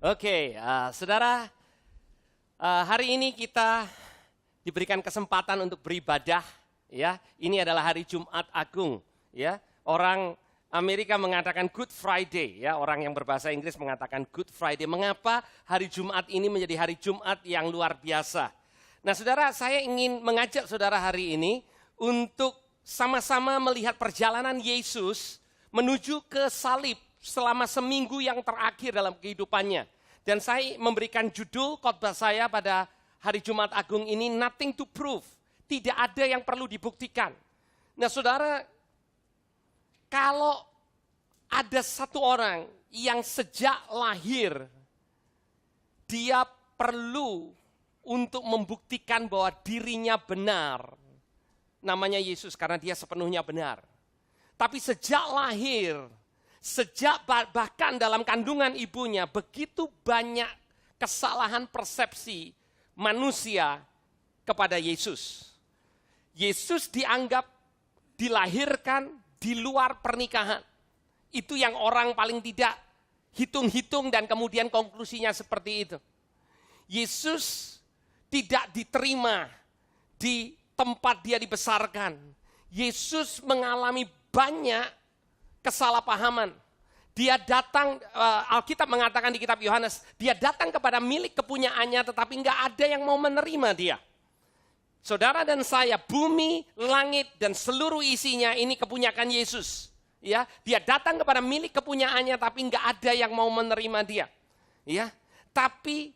Oke, saudara, hari ini kita diberikan kesempatan untuk beribadah. Ya, ini adalah hari Jumat Agung. Ya, orang Amerika mengatakan Good Friday. Ya, orang yang berbahasa Inggris mengatakan Good Friday. Mengapa hari Jumat ini menjadi hari Jumat yang luar biasa? Nah, saudara, saya ingin mengajak saudara hari ini untuk sama-sama melihat perjalanan Yesus menuju ke salib selama seminggu yang terakhir dalam kehidupannya. Dan saya memberikan judul khotbah saya pada hari Jumat Agung ini, Nothing to Prove. Tidak ada yang perlu dibuktikan. Nah, saudara, kalau ada satu orang yang sejak lahir, dia perlu untuk membuktikan bahwa dirinya benar. Namanya Yesus, karena dia sepenuhnya benar. Tapi sejak lahir, bahkan dalam kandungan ibunya, begitu banyak kesalahan persepsi manusia kepada Yesus. Yesus dianggap dilahirkan di luar pernikahan. Itu yang orang paling tidak hitung-hitung dan kemudian konklusinya seperti itu. Yesus tidak diterima di tempat dia dibesarkan. Yesus mengalami banyak kesalahpahaman. Dia datang, Alkitab mengatakan di kitab Yohanes, dia datang kepada milik kepunyaannya tetapi enggak ada yang mau menerima dia. Saudara dan saya, bumi, langit dan seluruh isinya ini kepunyaan Yesus. Ya, dia datang kepada milik kepunyaannya tapi enggak ada yang mau menerima dia. Ya, tapi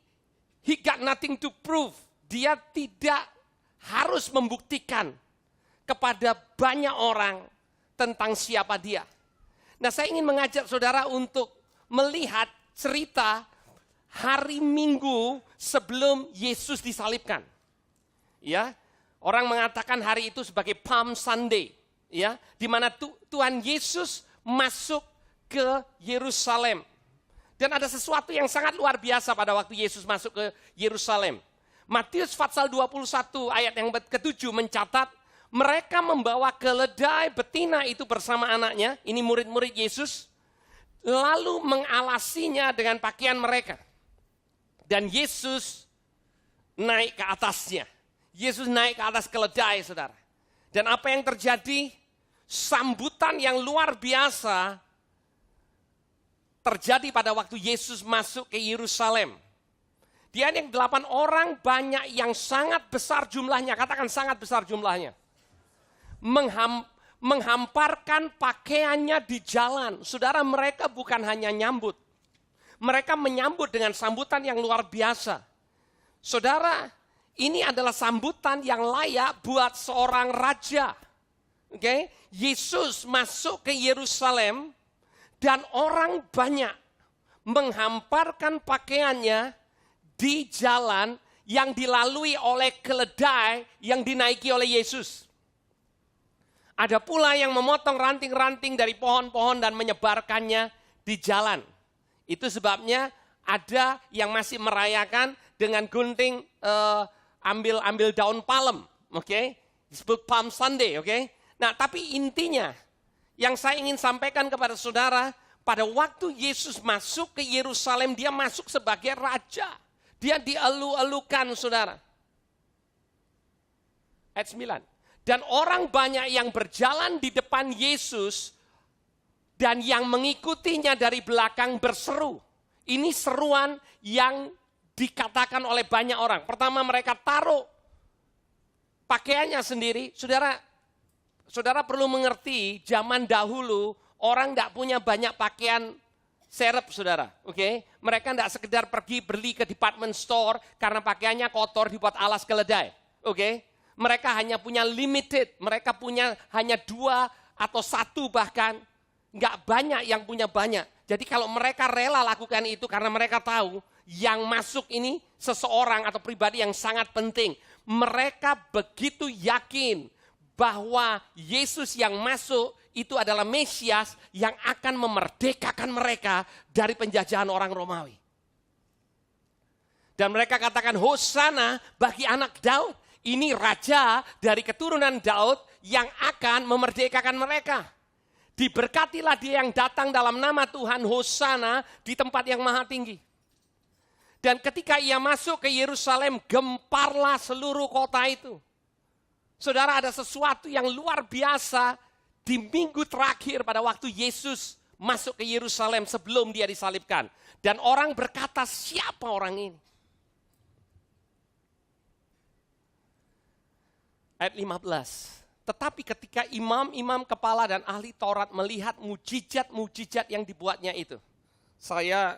he got nothing to prove. Dia tidak harus membuktikan kepada banyak orang tentang siapa dia. Nah, saya ingin mengajak saudara untuk melihat cerita hari Minggu sebelum Yesus disalibkan. Ya, orang mengatakan hari itu sebagai Palm Sunday, ya, di mana Tuhan Yesus masuk ke Yerusalem. Dan ada sesuatu yang sangat luar biasa pada waktu Yesus masuk ke Yerusalem. Matius pasal 21 ayat yang ke-7 mencatat, mereka membawa keledai betina itu bersama anaknya, ini murid-murid Yesus, lalu mengalasinya dengan pakaian mereka. Dan Yesus naik ke atasnya. Yesus naik ke atas keledai, saudara. Dan apa yang terjadi? Sambutan yang luar biasa terjadi pada waktu Yesus masuk ke Yerusalem. Dia yang 8 orang, banyak yang sangat besar jumlahnya, katakan sangat besar jumlahnya. Menghamparkan pakaiannya di jalan. Saudara, mereka bukan hanya nyambut. Mereka menyambut dengan sambutan yang luar biasa. Saudara, ini adalah sambutan yang layak buat seorang raja. Oke, Yesus masuk ke Yerusalem dan orang banyak menghamparkan pakaiannya di jalan yang dilalui oleh keledai yang dinaiki oleh Yesus. Ada pula yang memotong ranting-ranting dari pohon-pohon dan menyebarkannya di jalan. Itu sebabnya ada yang masih merayakan dengan gunting ambil daun palem, oke? Disebut Palm Sunday, oke? Nah, tapi intinya yang saya ingin sampaikan kepada saudara, pada waktu Yesus masuk ke Yerusalem, dia masuk sebagai raja. Dia dielu-elukan, saudara. Ayat 9. Dan orang banyak yang berjalan di depan Yesus dan yang mengikutinya dari belakang berseru. Ini seruan yang dikatakan oleh banyak orang. Pertama, mereka taruh pakaiannya sendiri. Saudara perlu mengerti, zaman dahulu orang tidak punya banyak pakaian serep, saudara. Oke, mereka tidak sekedar pergi beli ke department store karena pakaiannya kotor dibuat alas keledai. Oke, mereka hanya punya limited, mereka punya hanya 2 atau 1 bahkan, nggak banyak yang punya banyak. Jadi kalau mereka rela lakukan itu karena mereka tahu yang masuk ini seseorang atau pribadi yang sangat penting. Mereka begitu yakin bahwa Yesus yang masuk itu adalah Mesias yang akan memerdekakan mereka dari penjajahan orang Romawi. Dan mereka katakan, Hosana bagi anak Daud. Ini raja dari keturunan Daud yang akan memerdekakan mereka. Diberkatilah dia yang datang dalam nama Tuhan, Hosana di tempat yang maha tinggi. Dan ketika ia masuk ke Yerusalem, gemparlah seluruh kota itu. Saudara, ada sesuatu yang luar biasa di minggu terakhir pada waktu Yesus masuk ke Yerusalem sebelum dia disalibkan. Dan orang berkata, siapa orang ini? Ayat 15. Tetapi ketika imam-imam kepala dan ahli Taurat melihat mujizat-mujizat yang dibuatnya itu. Saya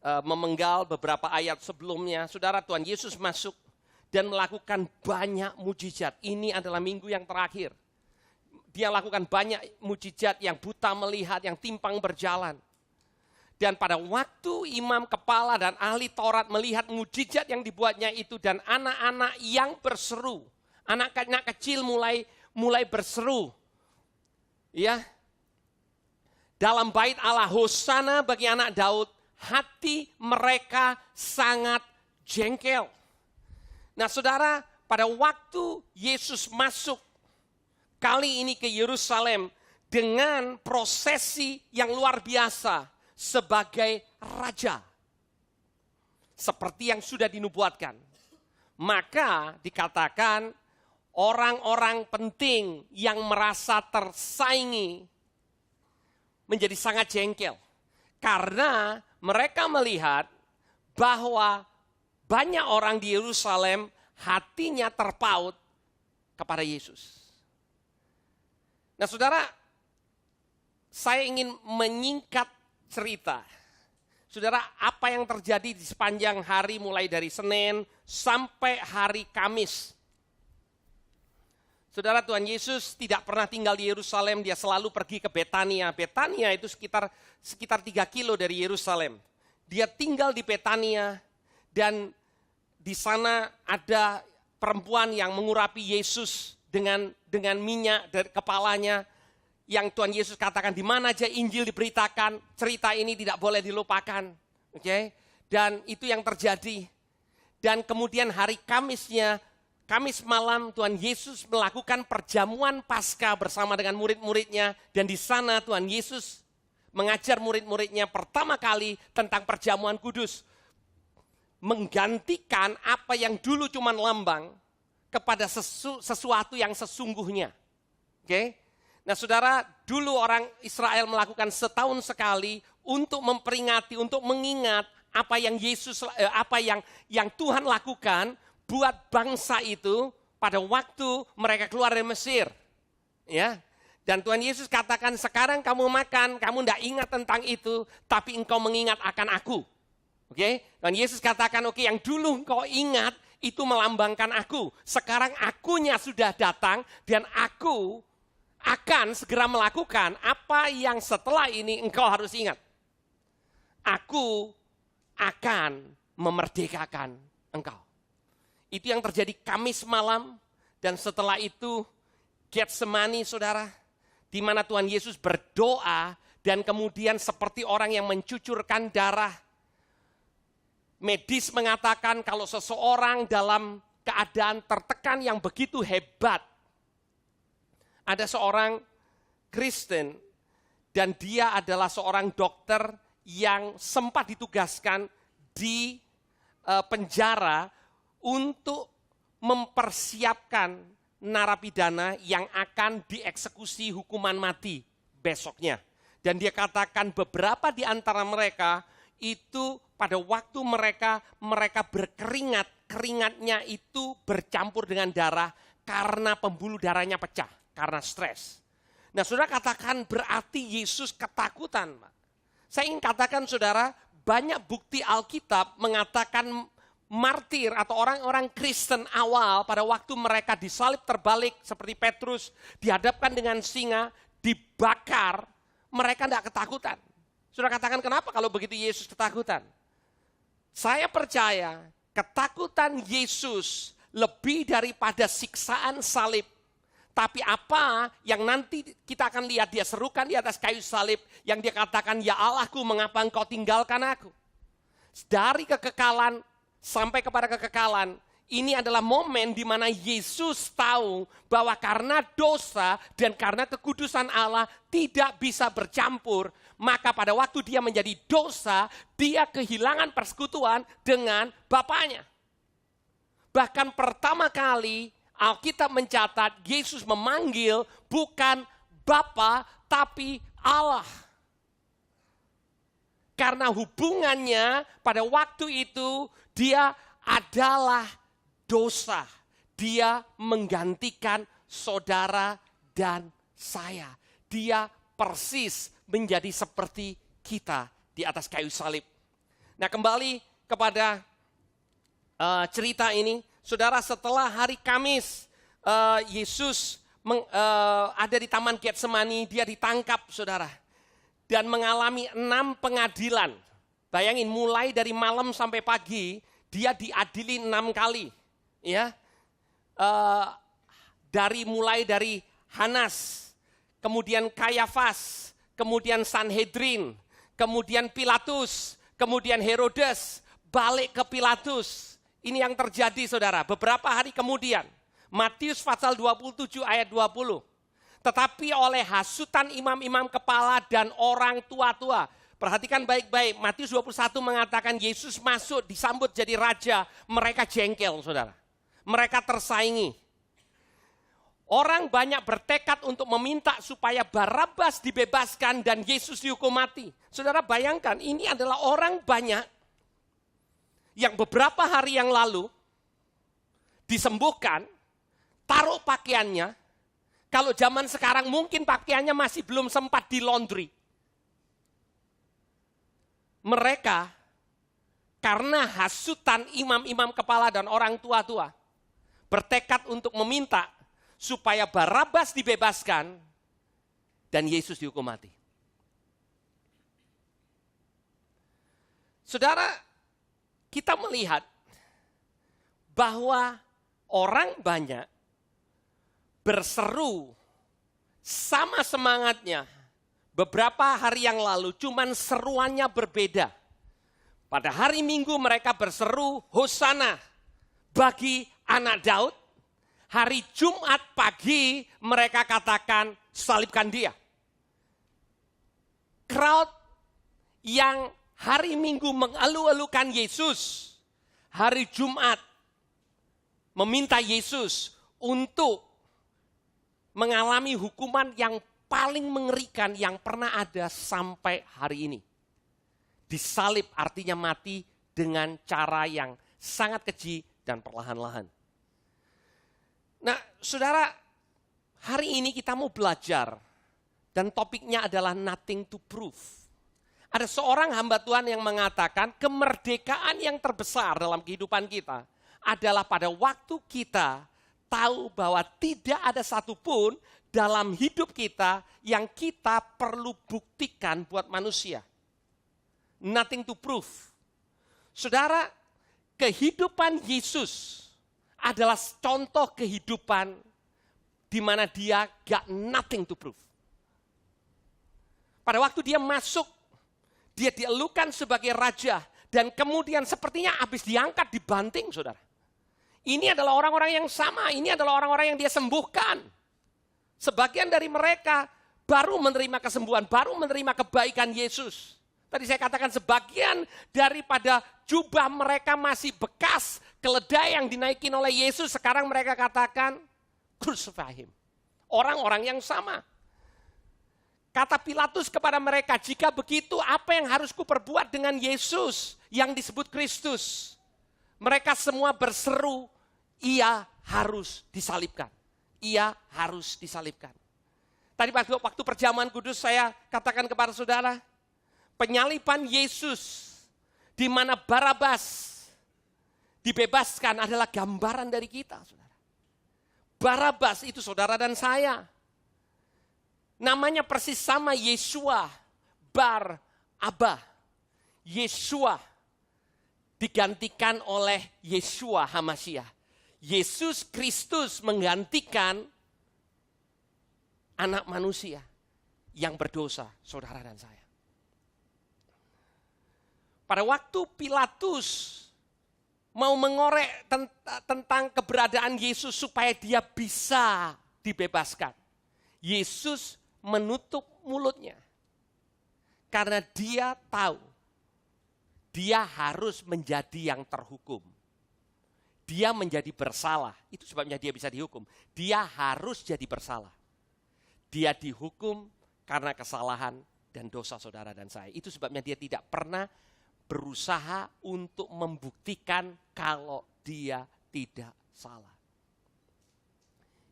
memenggal beberapa ayat sebelumnya. Saudara, Tuhan Yesus masuk dan melakukan banyak mujizat. Ini adalah minggu yang terakhir. Dia lakukan banyak mujizat, yang buta melihat, yang timpang berjalan. Dan pada waktu imam kepala dan ahli Taurat melihat mujizat yang dibuatnya itu, dan anak-anak yang berseru, anak-anak kecil mulai berseru, ya, dalam bait Allah, Hosana bagi anak Daud, hati mereka sangat jengkel. Nah saudara, pada waktu Yesus masuk kali ini ke Yerusalem dengan prosesi yang luar biasa sebagai raja, seperti yang sudah dinubuatkan, maka dikatakan orang-orang penting yang merasa tersaingi menjadi sangat jengkel. Karena mereka melihat bahwa banyak orang di Yerusalem hatinya terpaut kepada Yesus. Nah saudara, saya ingin menyingkat cerita. Saudara, apa yang terjadi di sepanjang hari mulai dari Senin sampai hari Kamis. Saudara, Tuhan Yesus tidak pernah tinggal di Yerusalem, dia selalu pergi ke Betania. Betania itu sekitar 3 kilo dari Yerusalem. Dia tinggal di Betania dan di sana ada perempuan yang mengurapi Yesus dengan minyak dari kepalanya. Yang Tuhan Yesus katakan, di mana aja Injil diberitakan, cerita ini tidak boleh dilupakan. Oke? Dan itu yang terjadi. Dan kemudian hari Kamisnya, Kamis malam Tuhan Yesus melakukan perjamuan Paskah bersama dengan murid-muridnya. Dan di sana Tuhan Yesus mengajar murid-muridnya pertama kali tentang perjamuan kudus. Menggantikan apa yang dulu cuma lambang kepada sesuatu yang sesungguhnya. Oke? Nah saudara, dulu orang Israel melakukan setahun sekali untuk memperingati, untuk mengingat apa yang yang Tuhan lakukan buat bangsa itu pada waktu mereka keluar dari Mesir. Ya. Dan Tuhan Yesus katakan, sekarang kamu makan, kamu tidak ingat tentang itu, tapi engkau mengingat akan aku. Oke? Dan Yesus katakan, oke, yang dulu engkau ingat itu melambangkan aku. Sekarang akunya sudah datang dan aku akan segera melakukan apa yang setelah ini engkau harus ingat. Aku akan memerdekakan engkau. Itu yang terjadi Kamis malam, dan setelah itu Getsemani saudara, di mana Tuhan Yesus berdoa dan kemudian seperti orang yang mencucurkan darah. Medis mengatakan kalau seseorang dalam keadaan tertekan yang begitu hebat, ada seorang Kristen dan dia adalah seorang dokter yang sempat ditugaskan di penjara untuk mempersiapkan narapidana yang akan dieksekusi hukuman mati besoknya. Dan dia katakan beberapa di antara mereka itu pada waktu mereka berkeringat, keringatnya itu bercampur dengan darah karena pembuluh darahnya pecah, karena stres. Nah saudara, katakan berarti Yesus ketakutan. Saya ingin katakan saudara, banyak bukti Alkitab mengatakan martir atau orang-orang Kristen awal pada waktu mereka disalib terbalik seperti Petrus, dihadapkan dengan singa, dibakar, mereka tidak ketakutan. Saudara katakan kenapa kalau begitu Yesus ketakutan? Saya percaya ketakutan Yesus lebih daripada siksaan salib. Tapi apa yang nanti kita akan lihat, dia serukan di atas kayu salib, yang dia katakan, ya Allahku mengapa engkau tinggalkan aku? Dari kekekalan sampai kepada kekekalan, ini adalah momen di mana Yesus tahu bahwa karena dosa dan karena kekudusan Allah tidak bisa bercampur, maka pada waktu dia menjadi dosa, dia kehilangan persekutuan dengan Bapaknya. Bahkan pertama kali Alkitab mencatat Yesus memanggil bukan Bapa tapi Allah. Karena hubungannya pada waktu itu dia adalah dosa. Dia menggantikan saudara dan saya. Dia persis menjadi seperti kita di atas kayu salib. Nah, kembali kepada cerita ini, saudara, setelah hari Kamis Yesus ada di Taman Getsemani, dia ditangkap, saudara, dan mengalami 6 pengadilan. Bayangin, mulai dari malam sampai pagi dia diadili 6 kali, ya. Mulai dari Hanas, kemudian Kayafas, kemudian Sanhedrin, kemudian Pilatus, kemudian Herodes, balik ke Pilatus. Ini yang terjadi, saudara, beberapa hari kemudian. Matius pasal 27 ayat 20. Tetapi oleh hasutan imam-imam kepala dan orang tua-tua. Perhatikan baik-baik, Matius 21 mengatakan Yesus masuk disambut jadi raja. Mereka jengkel, saudara. Mereka tersaingi. Orang banyak bertekad untuk meminta supaya Barabas dibebaskan dan Yesus dihukum mati. Saudara bayangkan, ini adalah orang banyak yang beberapa hari yang lalu disembuhkan, taruh pakaiannya. Kalau zaman sekarang mungkin pakaiannya masih belum sempat di laundry. Mereka karena hasutan imam-imam kepala dan orang tua-tua bertekad untuk meminta supaya Barabas dibebaskan dan Yesus dihukum mati. Saudara, kita melihat bahwa orang banyak berseru sama semangatnya beberapa hari yang lalu, cuman seruannya berbeda. Pada hari Minggu mereka berseru Hosana bagi anak Daud. Hari Jumat pagi mereka katakan salibkan dia. Crowd yang hari Minggu mengeluh-elukan Yesus, hari Jumat meminta Yesus untuk mengalami hukuman yang paling mengerikan yang pernah ada sampai hari ini. Disalib artinya mati dengan cara yang sangat keji dan perlahan-lahan. Nah, saudara, hari ini kita mau belajar dan topiknya adalah nothing to prove. Ada seorang hamba Tuhan yang mengatakan kemerdekaan yang terbesar dalam kehidupan kita adalah pada waktu kita tahu bahwa tidak ada satupun dalam hidup kita yang kita perlu buktikan buat manusia. Nothing to prove. Saudara, kehidupan Yesus adalah contoh kehidupan di mana dia got nothing to prove. Pada waktu dia masuk, dia dielukan sebagai raja dan kemudian sepertinya habis diangkat dibanting, saudara. Ini adalah orang-orang yang sama, ini adalah orang-orang yang dia sembuhkan. Sebagian dari mereka baru menerima kesembuhan, baru menerima kebaikan Yesus. Tadi saya katakan sebagian daripada jubah mereka masih bekas keledai yang dinaikin oleh Yesus. Sekarang mereka katakan, crucify him. Orang-orang yang sama. Kata Pilatus kepada mereka, jika begitu apa yang harus kuperbuat dengan Yesus yang disebut Kristus? Mereka semua berseru, ia harus disalibkan. Ia harus disalibkan. Tadi waktu perjamuan kudus saya katakan kepada saudara, penyaliban Yesus di mana Barabas dibebaskan adalah gambaran dari kita, saudara. Barabas itu saudara dan saya. Namanya persis sama Yeshua, Bar Abba. Yeshua digantikan oleh Yeshua Hamashiach. Yesus Kristus menggantikan anak manusia yang berdosa, saudara dan saya. Pada waktu Pilatus mau mengorek tentang keberadaan Yesus supaya dia bisa dibebaskan, Yesus menutup mulutnya. Karena dia tahu, dia harus menjadi yang terhukum. Dia menjadi bersalah, itu sebabnya dia bisa dihukum. Dia harus jadi bersalah. Dia dihukum karena kesalahan dan dosa saudara dan saya. Itu sebabnya dia tidak pernah berusaha untuk membuktikan kalau dia tidak salah.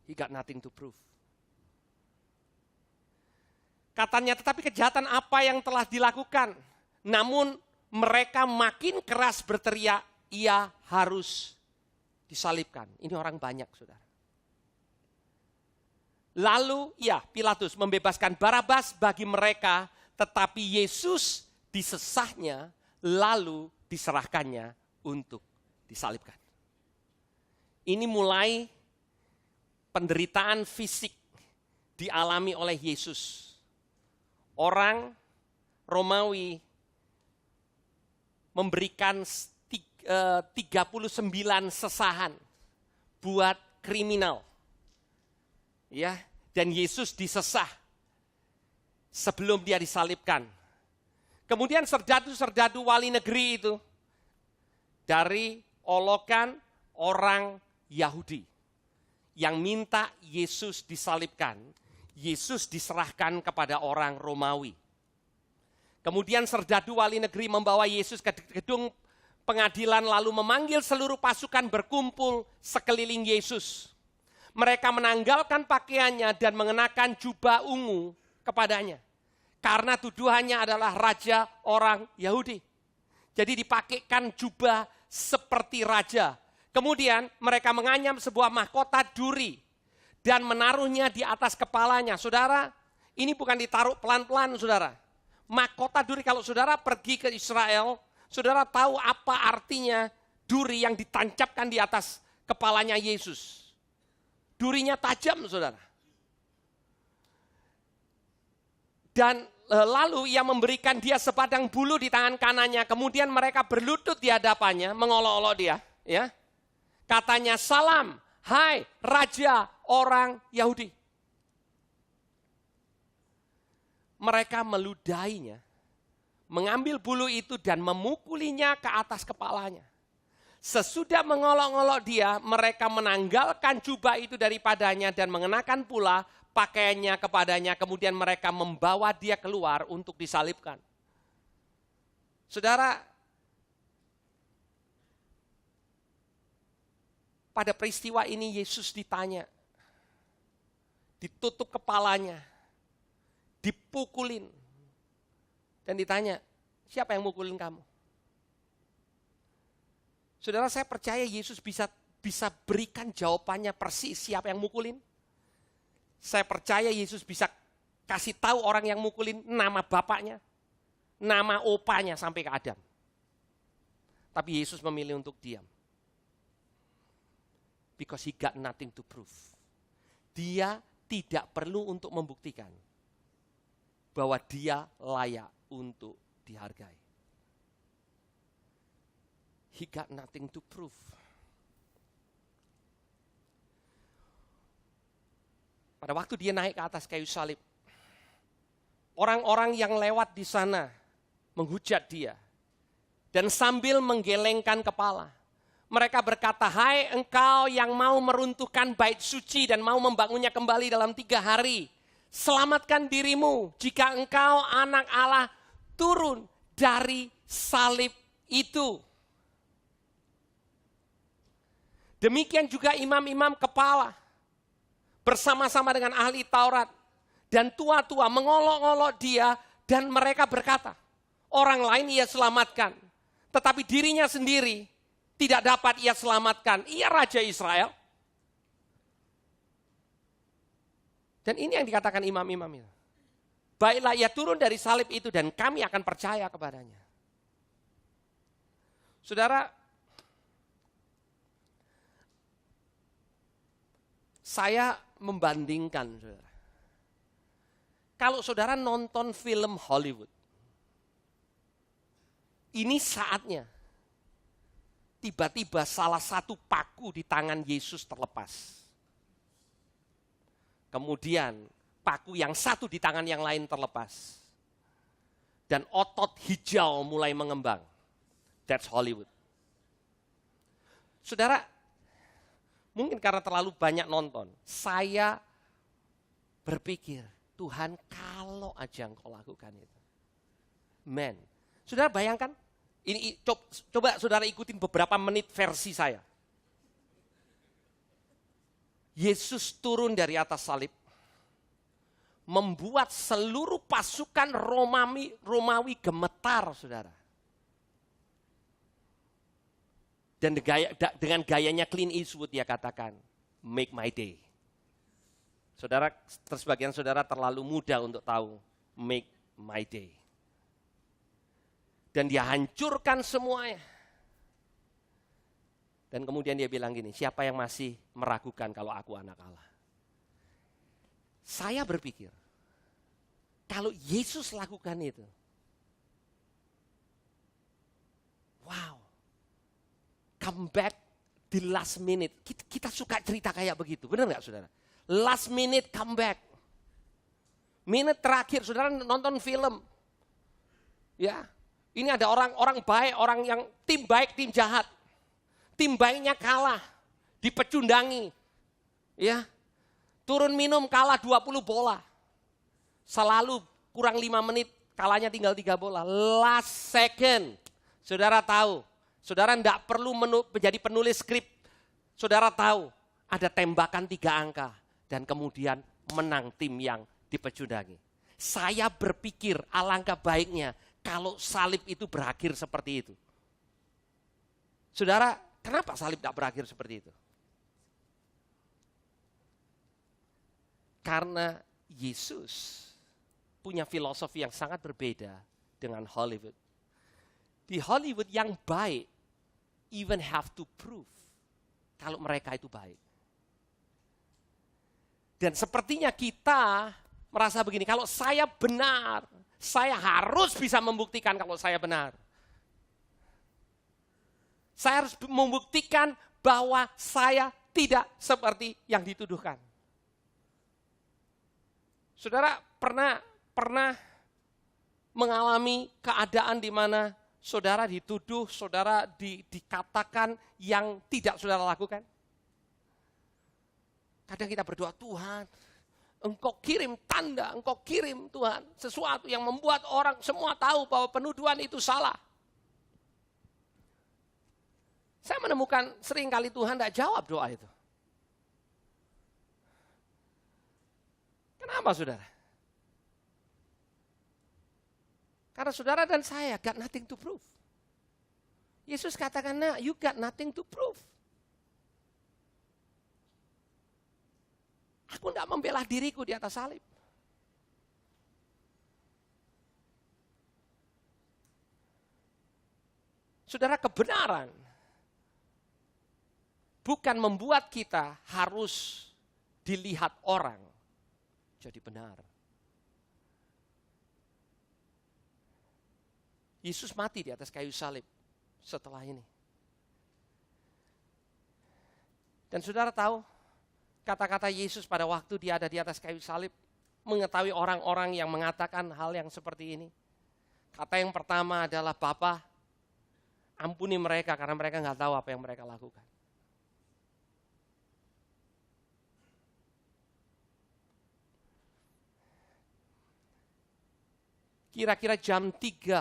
He got nothing to prove. Katanya, tetapi kejahatan apa yang telah dilakukan? Namun mereka makin keras berteriak, ia harus disalibkan. Ini orang banyak, saudara. Lalu, Pilatus membebaskan Barabas bagi mereka, tetapi Yesus disesahnya, lalu diserahkannya untuk disalibkan. Ini mulai penderitaan fisik dialami oleh Yesus. Orang Romawi memberikan 39 sesahan buat kriminal. Ya, dan Yesus disesah sebelum dia disalibkan. Kemudian serdadu-serdadu wali negeri itu dari olokan orang Yahudi yang minta Yesus disalibkan, Yesus diserahkan kepada orang Romawi. Kemudian serdadu wali negeri membawa Yesus ke gedung pengadilan lalu memanggil seluruh pasukan berkumpul sekeliling Yesus. Mereka menanggalkan pakaiannya dan mengenakan jubah ungu kepadanya. Karena tuduhannya adalah raja orang Yahudi. Jadi dipakaikan jubah seperti raja. Kemudian mereka menganyam sebuah mahkota duri dan menaruhnya di atas kepalanya. Saudara, ini bukan ditaruh pelan-pelan, saudara. Mahkota duri, kalau saudara pergi ke Israel, saudara tahu apa artinya duri yang ditancapkan di atas kepalanya Yesus. Durinya tajam, saudara. Dan lalu ia memberikan dia sepadang bulu di tangan kanannya. Kemudian mereka berlutut di hadapannya, mengolok-olok dia. Ya. Katanya, salam, hai raja orang Yahudi. Mereka meludainya, mengambil bulu itu dan memukulinya ke atas kepalanya. Sesudah mengolok-olok dia, mereka menanggalkan jubah itu daripadanya dan mengenakan pula pakaiannya kepadanya. Kemudian mereka membawa dia keluar untuk disalibkan. Saudara, pada peristiwa ini Yesus ditanya, ditutup kepalanya, dipukulin, dan ditanya, siapa yang mukulin kamu? Saudara, saya percaya Yesus bisa berikan jawabannya persis siapa yang mukulin. Saya percaya Yesus bisa kasih tahu orang yang mukulin nama bapaknya, nama opanya sampai ke Adam. Tapi Yesus memilih untuk diam. Because he got nothing to prove. Dia tidak perlu untuk membuktikan bahwa dia layak untuk dihargai. He got nothing to prove. Pada waktu dia naik ke atas kayu salib, orang-orang yang lewat di sana menghujat dia. Dan sambil menggelengkan kepala, mereka berkata, hai engkau yang mau meruntuhkan bait suci dan mau membangunnya kembali dalam 3 hari. Selamatkan dirimu jika engkau anak Allah, turun dari salib itu. Demikian juga imam-imam kepala bersama-sama dengan ahli Taurat dan tua-tua mengolok-olok dia dan mereka berkata, orang lain ia selamatkan, tetapi dirinya sendiri tidak dapat ia selamatkan. Ia Raja Israel. Dan ini yang dikatakan imam-imam itu. Baiklah ia turun dari salib itu dan kami akan percaya kepadanya. Saudara, saya membandingkan, saudara. Kalau saudara nonton film Hollywood, ini saatnya tiba-tiba salah satu paku di tangan Yesus terlepas. Kemudian paku yang satu di tangan yang lain terlepas. dan otot hijau mulai mengembang. That's Hollywood. Saudara, mungkin karena terlalu banyak nonton, saya berpikir, Tuhan kalau aja Engkau lakukan itu. Man, saudara bayangkan, ini coba saudara ikutin beberapa menit versi saya. Yesus turun dari atas salib, membuat seluruh pasukan Romawi gemetar, saudara. Dan dengan gayanya Clint Eastwood dia katakan, make my day. Saudara, sebagian saudara terlalu muda untuk tahu, make my day. Dan dia hancurkan semuanya. Dan kemudian dia bilang gini, siapa yang masih meragukan kalau aku anak Allah? Saya berpikir, kalau Yesus lakukan itu, wow, come back di last minute. Kita suka cerita kayak begitu, benar nggak saudara? Last minute come back. Minute terakhir, saudara nonton film. Ya, ini ada orang baik, orang yang tim baik, tim jahat. Tim baiknya kalah, dipecundangi. Ya, turun minum kalah 20 bola. Selalu kurang 5 menit, kalahnya tinggal 3 bola. Last second, saudara tahu. Saudara tidak perlu menjadi penulis skrip. Saudara tahu, ada tembakan 3 angka. Dan kemudian menang tim yang dipecundangi. Saya berpikir alangkah baiknya kalau salib itu berakhir seperti itu. Saudara, kenapa salib tidak berakhir seperti itu? Karena Yesus punya filosofi yang sangat berbeda dengan Hollywood. Di Hollywood yang baik, even have to prove kalau mereka itu baik. Dan sepertinya kita merasa begini, kalau saya benar, saya harus bisa membuktikan kalau saya benar. Saya harus membuktikan bahwa saya tidak seperti yang dituduhkan. Saudara pernah mengalami keadaan di mana saudara dituduh, saudara dikatakan yang tidak saudara lakukan? Kadang kita berdoa, Tuhan, Engkau kirim tanda, Engkau kirim Tuhan sesuatu yang membuat orang semua tahu bahwa penuduhan itu salah. Saya menemukan sering kali Tuhan tidak jawab doa itu. Kenapa saudara? Karena saudara dan saya got nothing to prove. Yesus katakan, nah, you got nothing to prove. Aku tidak membela diriku di atas salib. Saudara, kebenaran bukan membuat kita harus dilihat orang jadi benar. Yesus mati di atas kayu salib setelah ini. Dan saudara tahu, kata-kata Yesus pada waktu dia ada di atas kayu salib, mengetahui orang-orang yang mengatakan hal yang seperti ini. Kata yang pertama adalah, Bapa, ampuni mereka karena mereka nggak tahu apa yang mereka lakukan. Kira-kira jam 3,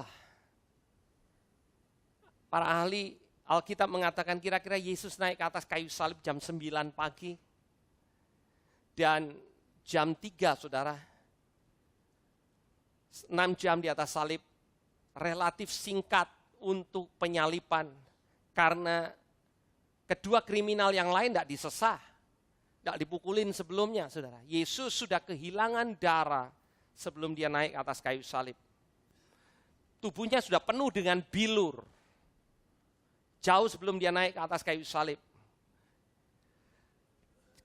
para ahli Alkitab mengatakan kira-kira Yesus naik ke atas kayu salib jam 9 pagi. Dan jam 3, saudara, 6 jam di atas salib, relatif singkat untuk penyalipan. Karena kedua kriminal yang lain tidak disesah, tidak dipukulin sebelumnya, saudara. Yesus sudah kehilangan darah sebelum dia naik ke atas kayu salib. Tubuhnya sudah penuh dengan bilur, jauh sebelum dia naik ke atas kayu salib.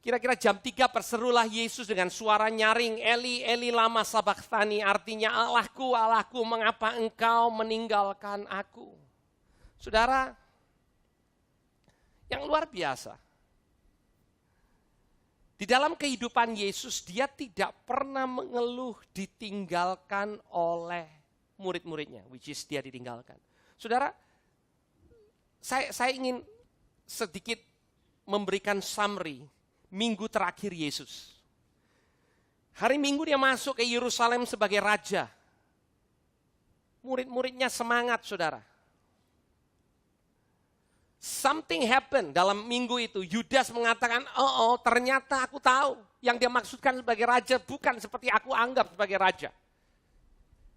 Kira-kira jam 3 berserulah Yesus dengan suara nyaring, Eli, Eli lama sabachthani, artinya Allahku, Allahku, mengapa engkau meninggalkan aku? Saudara, yang luar biasa. Di dalam kehidupan Yesus, dia tidak pernah mengeluh ditinggalkan oleh murid-muridnya, which is dia ditinggalkan. Saudara, saya ingin sedikit memberikan summary minggu terakhir Yesus. Hari Minggu dia masuk ke Yerusalem sebagai raja. Murid-muridnya semangat, saudara. Something happened dalam minggu itu. Yudas mengatakan, ternyata aku tahu. Yang dia maksudkan sebagai raja bukan seperti aku anggap sebagai raja.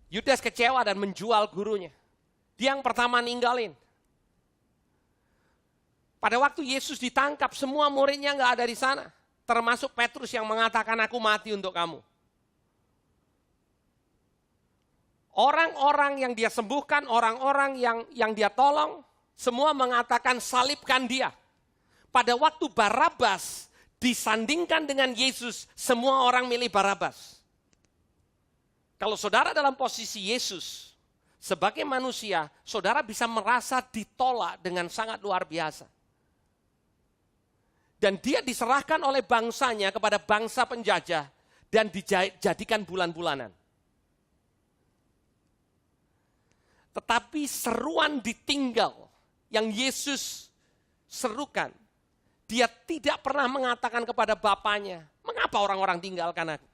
Yudas kecewa dan menjual gurunya. Dia yang pertama ninggalin. Pada waktu Yesus ditangkap, semua muridnya nggak ada di sana. Termasuk Petrus yang mengatakan, aku mati untuk kamu. Orang-orang yang dia sembuhkan, orang-orang yang dia tolong, semua mengatakan salibkan dia. Pada waktu Barabas disandingkan dengan Yesus, semua orang milih Barabas. Kalau saudara dalam posisi Yesus, sebagai manusia, saudara bisa merasa ditolak dengan sangat luar biasa. Dan dia diserahkan oleh bangsanya kepada bangsa penjajah dan dijadikan bulan-bulanan. Tetapi seruan ditinggal yang Yesus serukan, dia tidak pernah mengatakan kepada bapaknya, mengapa orang-orang tinggalkan aku?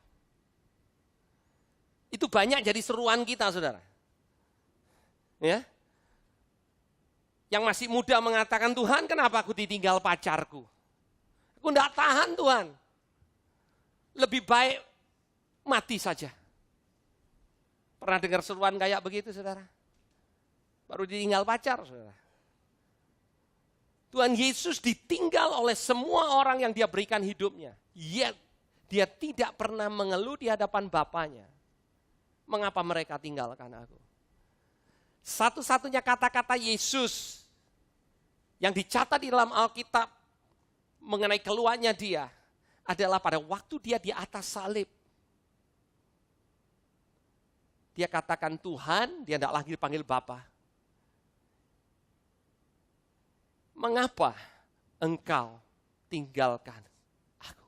Itu banyak jadi seruan kita, saudara. Ya, yang masih muda mengatakan, Tuhan kenapa aku ditinggal pacarku? Aku tidak tahan Tuhan. Lebih baik mati saja. Pernah dengar seruan kayak begitu, saudara? Baru ditinggal pacar, saudara. Tuhan Yesus ditinggal oleh semua orang yang dia berikan hidupnya. Yet, dia tidak pernah mengeluh di hadapan Bapaknya. Mengapa mereka tinggalkan aku? Satu-satunya kata-kata Yesus yang dicatat di dalam Alkitab mengenai keluarnya dia adalah pada waktu dia di atas salib. Dia katakan Tuhan, dia tidak lagi dipanggil Bapa. Mengapa engkau tinggalkan aku?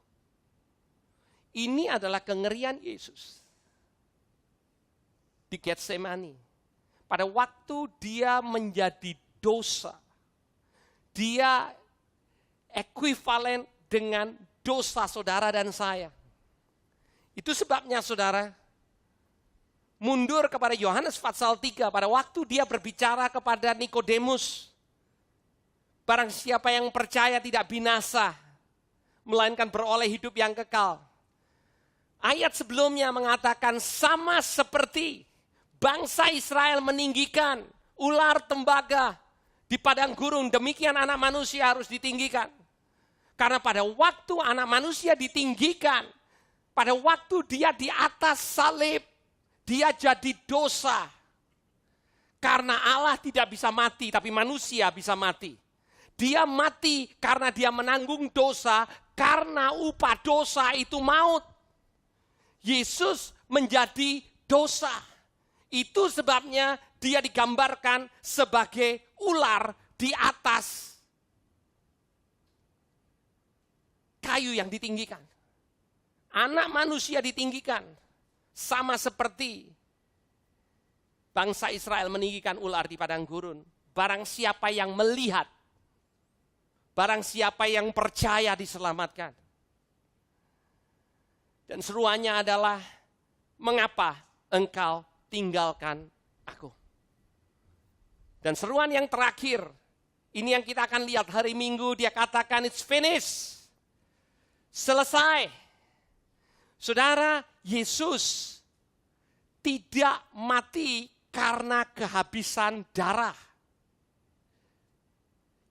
Ini adalah kengerian Yesus. Di Getsemani. Pada waktu dia menjadi dosa. Dia ekuivalen dengan dosa saudara dan saya. Itu sebabnya saudara, mundur kepada Yohanes pasal 3 pada waktu dia berbicara kepada Nikodemus. Barang siapa yang percaya tidak binasa, melainkan beroleh hidup yang kekal. Ayat sebelumnya mengatakan sama seperti bangsa Israel meninggikan ular tembaga di padang gurun, demikian anak manusia harus ditinggikan. Karena pada waktu anak manusia ditinggikan, pada waktu dia di atas salib, dia jadi dosa. Karena Allah tidak bisa mati, tapi manusia bisa mati. Dia mati karena dia menanggung dosa, karena upah dosa itu maut. Yesus menjadi dosa. Itu sebabnya dia digambarkan sebagai ular di atas kayu yang ditinggikan. Anak manusia ditinggikan. Sama seperti bangsa Israel meninggikan ular di padang gurun. Barang siapa yang melihat, barang siapa yang percaya diselamatkan. Dan seruannya adalah, mengapa engkau tinggalkan aku? Dan seruan yang terakhir, ini yang kita akan lihat hari Minggu, dia katakan it's finished. Selesai. Saudara, Yesus tidak mati karena kehabisan darah.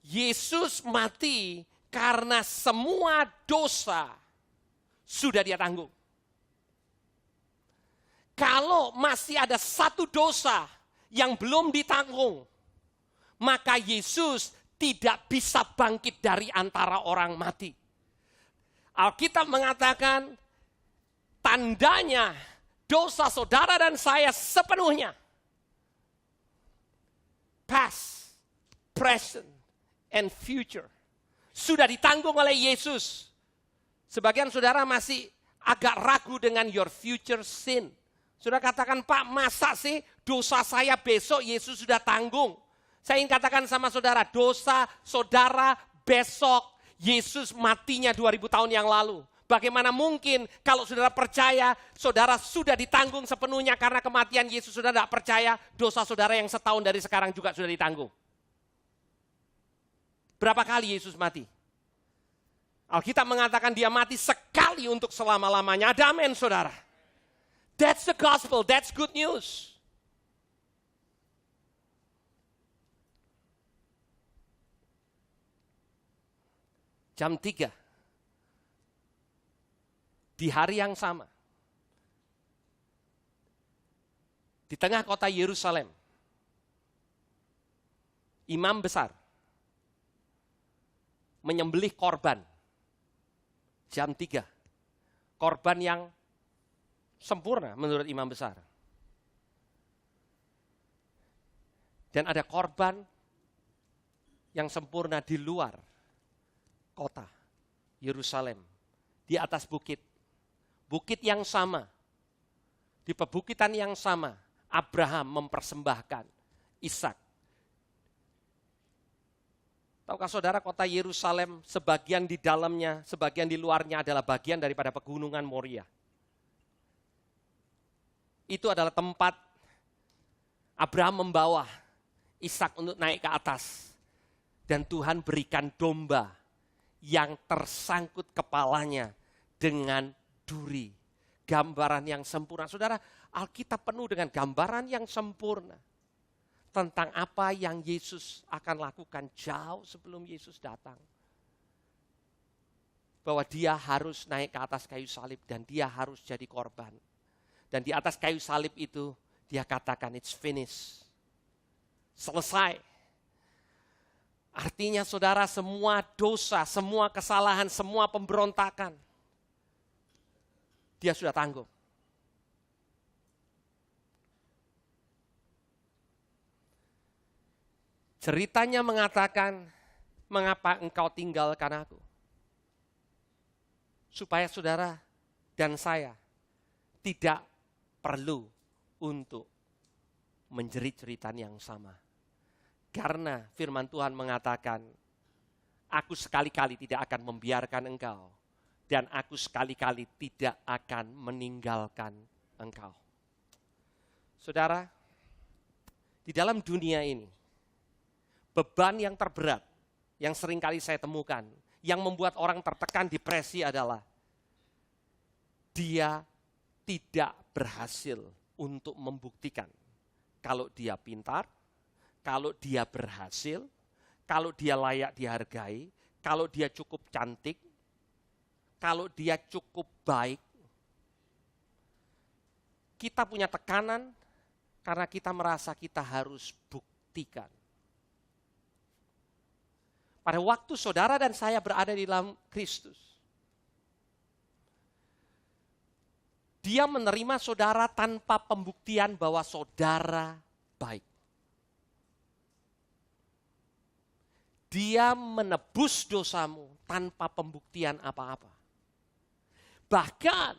Yesus mati karena semua dosa sudah dia tanggung. Kalau masih ada satu dosa yang belum ditanggung, maka Yesus tidak bisa bangkit dari antara orang mati. Alkitab mengatakan tandanya dosa saudara dan saya sepenuhnya. Past, present, and future. Sudah ditanggung oleh Yesus. Sebagian saudara masih agak ragu dengan your future sin. Saudara katakan, Pak, masa sih Dosa saya besok Yesus sudah tanggung. Saya ingin katakan sama saudara, dosa saudara besok Yesus matinya 2000 tahun yang lalu. Bagaimana mungkin kalau saudara percaya, saudara sudah ditanggung sepenuhnya karena kematian Yesus, saudara tidak percaya, dosa saudara yang setahun dari sekarang juga sudah ditanggung. Berapa kali Yesus mati? Alkitab mengatakan dia mati sekali untuk selama-lamanya. Ada amin saudara. That's the gospel, that's good news. Jam 3. Di hari yang sama, di tengah kota Yerusalem, imam besar menyembelih korban. Jam 3. Korban yang sempurna menurut imam besar. Dan ada korban yang sempurna di luar kota Yerusalem, di atas bukit. Bukit yang sama, di pebukitan yang sama, Abraham mempersembahkan Ishak. Tahukah saudara kota Yerusalem sebagian di dalamnya, sebagian di luarnya adalah bagian daripada pegunungan Moria. Itu adalah tempat Abraham membawa Ishak untuk naik ke atas. Dan Tuhan berikan domba yang tersangkut kepalanya dengan duri, gambaran yang sempurna. Saudara, Alkitab penuh dengan gambaran yang sempurna tentang apa yang Yesus akan lakukan jauh sebelum Yesus datang. Bahwa dia harus naik ke atas kayu salib dan dia harus jadi korban. Dan di atas kayu salib itu dia katakan it's finished. Selesai. Artinya saudara, semua dosa, semua kesalahan, semua pemberontakan, dia sudah tanggung. Ceritanya mengatakan, mengapa engkau tinggalkan aku? Supaya saudara dan saya tidak perlu untuk menjerit jeritan yang sama. Karena firman Tuhan mengatakan, aku sekali-kali tidak akan membiarkan engkau. Dan aku sekali-kali tidak akan meninggalkan engkau. Saudara, di dalam dunia ini, beban yang terberat, yang seringkali saya temukan, yang membuat orang tertekan depresi adalah, dia tidak berhasil untuk membuktikan kalau dia pintar, kalau dia berhasil, kalau dia layak dihargai, kalau dia cukup cantik, kalau dia cukup baik. Kita punya tekanan karena kita merasa kita harus buktikan. Pada waktu saudara dan saya berada di dalam Kristus, dia menerima saudara tanpa pembuktian bahwa saudara baik. Dia menebus dosamu tanpa pembuktian apa-apa. Bahkan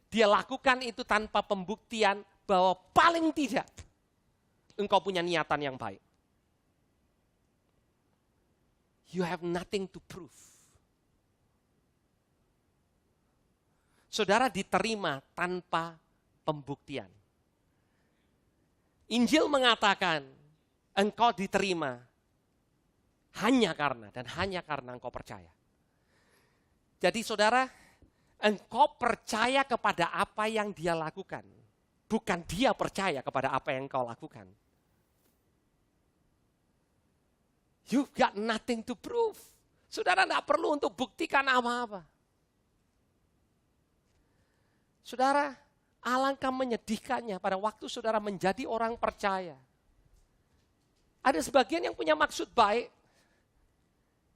dia lakukan itu tanpa pembuktian bahwa paling tidak engkau punya niatan yang baik. You have nothing to prove. Saudara diterima tanpa pembuktian. Injil mengatakan engkau diterima hanya karena engkau percaya. Jadi saudara, engkau percaya kepada apa yang dia lakukan. Bukan dia percaya kepada apa yang engkau lakukan. You've got nothing to prove. Saudara tidak perlu untuk buktikan apa-apa. Saudara, alangkah menyedihkannya pada waktu saudara menjadi orang percaya. Ada sebagian yang punya maksud baik.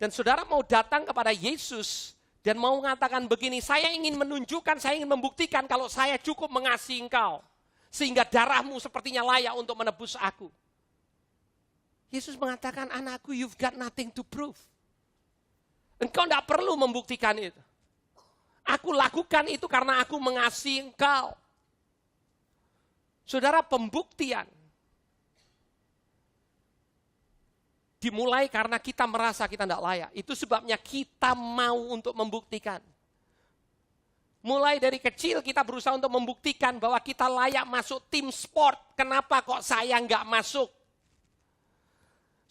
Dan saudara mau datang kepada Yesus dan mau mengatakan begini, saya ingin menunjukkan, saya ingin membuktikan kalau saya cukup mengasihi engkau. Sehingga darahmu sepertinya layak untuk menebus aku. Yesus mengatakan, anakku, you've got nothing to prove. Engkau tidak perlu membuktikan itu. Aku lakukan itu karena aku mengasihi engkau. Saudara, pembuktian dimulai karena kita merasa kita tidak layak. Itu sebabnya kita mau untuk membuktikan. Mulai dari kecil kita berusaha untuk membuktikan bahwa kita layak masuk tim sport. Kenapa kok saya nggak masuk?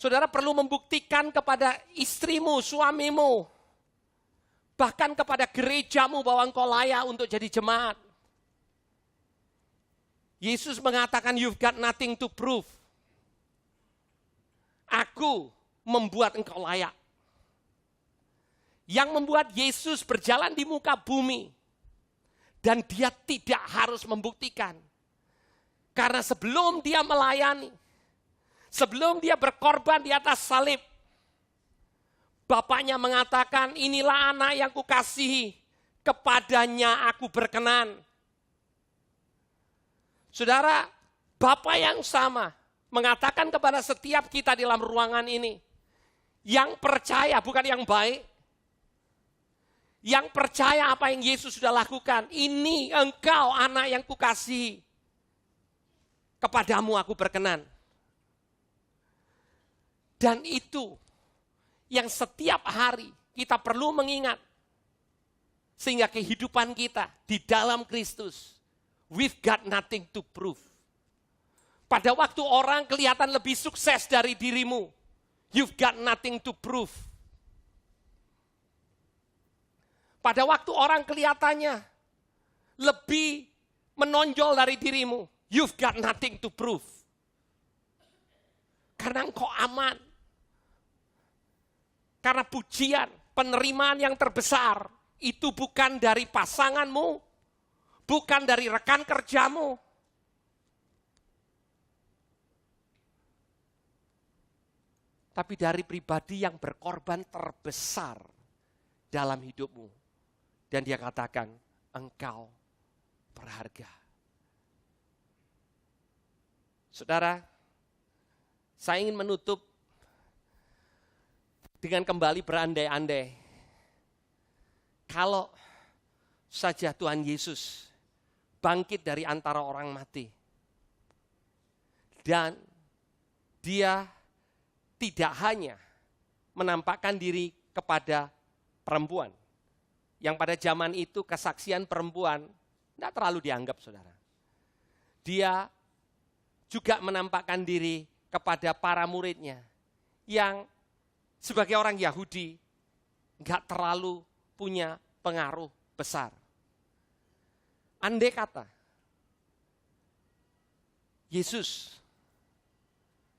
Saudara perlu membuktikan kepada istrimu, suamimu, bahkan kepada gerejamu bahwa engkau layak untuk jadi jemaat. Yesus mengatakan, you've got nothing to prove. Aku membuat engkau layak. Yang membuat Yesus berjalan di muka bumi. Dan dia tidak harus membuktikan. Karena sebelum dia melayani, sebelum dia berkorban di atas salib, Bapaknya mengatakan, inilah anak yang kukasihi, kepadanya aku berkenan. Saudara, Bapa yang sama mengatakan kepada setiap kita di dalam ruangan ini, yang percaya bukan yang baik, yang percaya apa yang Yesus sudah lakukan, ini engkau anak yang kukasihi, kepadamu aku berkenan. Dan itu yang setiap hari kita perlu mengingat, sehingga kehidupan kita di dalam Kristus, we've got nothing to prove. Pada waktu orang kelihatan lebih sukses dari dirimu, you've got nothing to prove. Pada waktu orang kelihatannya lebih menonjol dari dirimu, you've got nothing to prove. Karena engkau aman. Karena pujian, penerimaan yang terbesar, itu bukan dari pasanganmu, bukan dari rekan kerjamu. Tapi dari pribadi yang berkorban terbesar dalam hidupmu. Dan dia katakan, engkau berharga. Saudara, saya ingin menutup dengan kembali berandai-andai. Kalau saja Tuhan Yesus bangkit dari antara orang mati. Dan dia tidak hanya menampakkan diri kepada perempuan. Yang pada zaman itu kesaksian perempuan tidak terlalu dianggap, saudara. Dia juga menampakkan diri kepada para muridnya yang sebagai orang Yahudi nggak terlalu punya pengaruh besar. Andai kata Yesus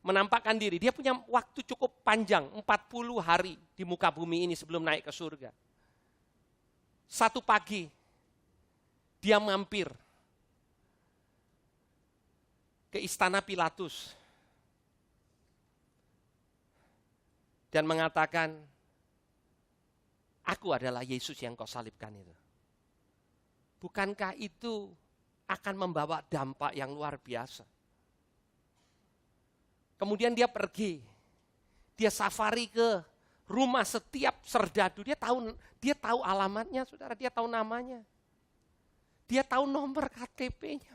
menampakkan diri, dia punya waktu cukup panjang, 40 hari di muka bumi ini sebelum naik ke surga. Satu pagi, dia mampir ke istana Pilatus dan mengatakan, aku adalah Yesus yang kau salibkan itu. Bukankah itu akan membawa dampak yang luar biasa? Kemudian dia pergi, dia safari ke rumah setiap serdadu. Dia tahu alamatnya, saudara, dia tahu namanya. Dia tahu nomor KTP-nya.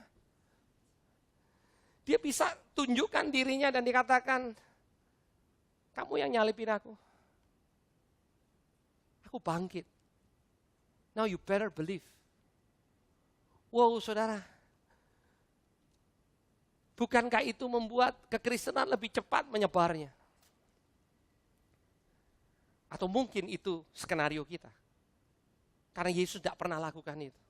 Dia bisa tunjukkan dirinya dan dikatakan, kamu yang nyalipin aku. Aku bangkit. Now you better believe. Wow, saudara. Bukankah itu membuat kekristenan lebih cepat menyebarnya? Atau mungkin itu skenario kita. Karena Yesus tidak pernah lakukan itu.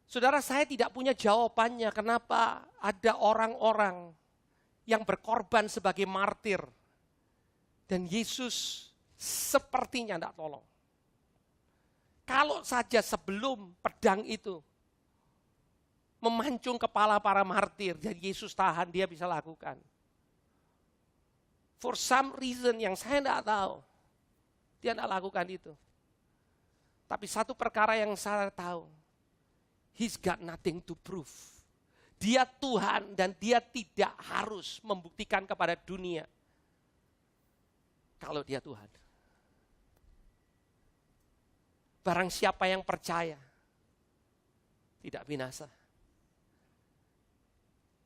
Saudara, saya tidak punya jawabannya kenapa ada orang-orang yang berkorban sebagai martir. Dan Yesus sepertinya tidak tolong. Kalau saja sebelum pedang itu memancung kepala para martir, jadi Yesus tahan, dia bisa lakukan. For some reason yang saya tidak tahu, dia tidak lakukan itu. Tapi satu perkara yang saya tahu, he's got nothing to prove. Dia Tuhan dan dia tidak harus membuktikan kepada dunia kalau dia Tuhan. Barang siapa yang percaya, tidak binasa.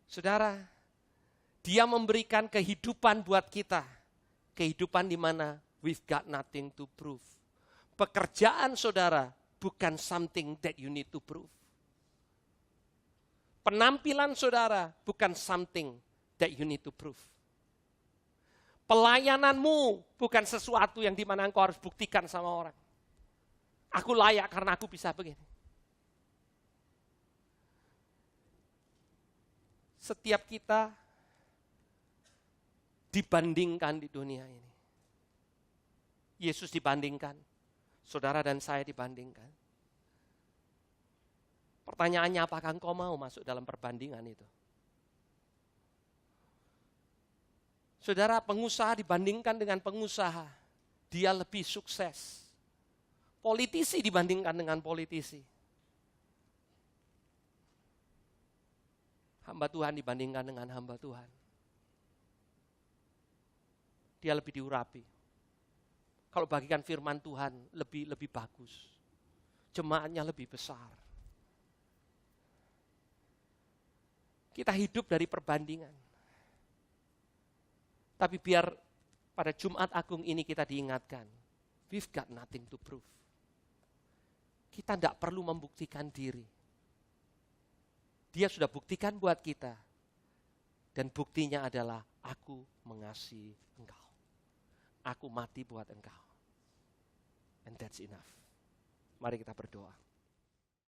Saudara, Dia memberikan kehidupan buat kita. Kehidupan di mana we've got nothing to prove. Pekerjaan saudara bukan something that you need to prove. Penampilan saudara bukan something that you need to prove. Pelayananmu bukan sesuatu yang dimana engkau harus buktikan sama orang. Aku layak karena aku bisa begini. Setiap kita dibandingkan di dunia ini. Yesus dibandingkan, saudara dan saya dibandingkan. Pertanyaannya, apakah engkau mau masuk dalam perbandingan itu? Saudara, pengusaha dibandingkan dengan pengusaha, dia lebih sukses. Politisi dibandingkan dengan politisi. Hamba Tuhan dibandingkan dengan hamba Tuhan. Dia lebih diurapi. Kalau bagikan firman Tuhan lebih bagus. Jemaatnya lebih besar. Kita hidup dari perbandingan. Tapi biar pada Jumat Agung ini kita diingatkan, we've got nothing to prove. Kita tidak perlu membuktikan diri. Dia sudah buktikan buat kita. Dan buktinya adalah aku mengasihi engkau. Aku mati buat engkau. And that's enough. Mari kita berdoa.